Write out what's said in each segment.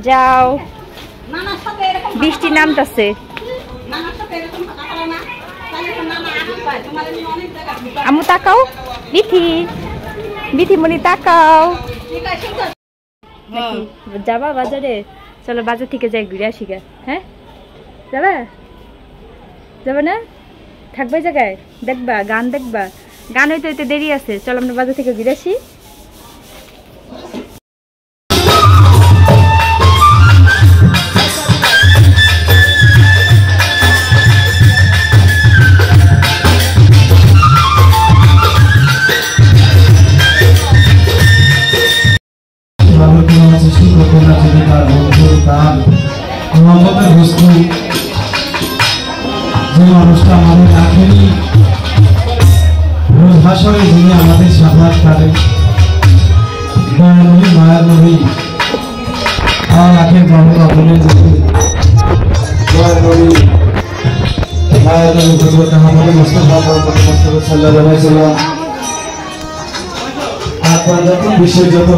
যাও বৃষ্টি নামতেছে আমু তাকাও বিথি বিথিমণি তাকাও যাবা বাজারে চলো বাজার থেকে যাই ঘুরে আসি গা হ্যাঁ যাবা যাবে না থাকবে জায়গায় দেখবা গান দেখবা গান হইতে হইতে দেরি আছে চলো আমরা বাজার থেকে ঘুরে আসি আমাদের সাহায্য করে মায়ার নবী আর আখের বাবা বলে মায়ার নবী ভগবত আমাদের মুস্তাফা সাল্লাল্লাহু আলাইহি ওয়াসাল্লাম আর যখন বিশ্বের যত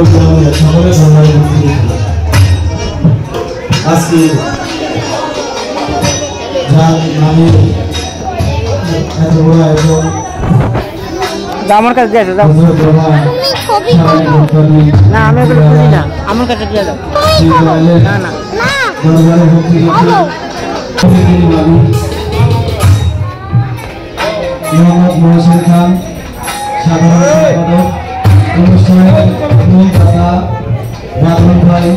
সকলে সম্মানিত আজকে যার নামে এত বড় আয়োজন আমার কাছে দিয়ে দাও না আমি এগুলো খুঁজি না আমার কাছে দিয়ে দাও না না মোহাম্মদ মহসিন খান সাধারণ সম্পাদক অনুষ্ঠানের মূল দাতা বাদল ভাই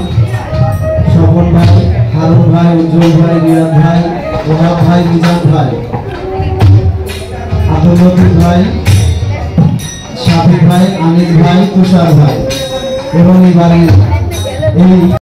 স্বপন ভাই হারুন ভাই উজ্জ্বল ভাই রিয়াদ ভাই ওহাব ভাই নিজাম ভাই আব্দুল লতিফ ভাই শাফিক ভাই আনিস ভাই তুষার ভাই এবং এই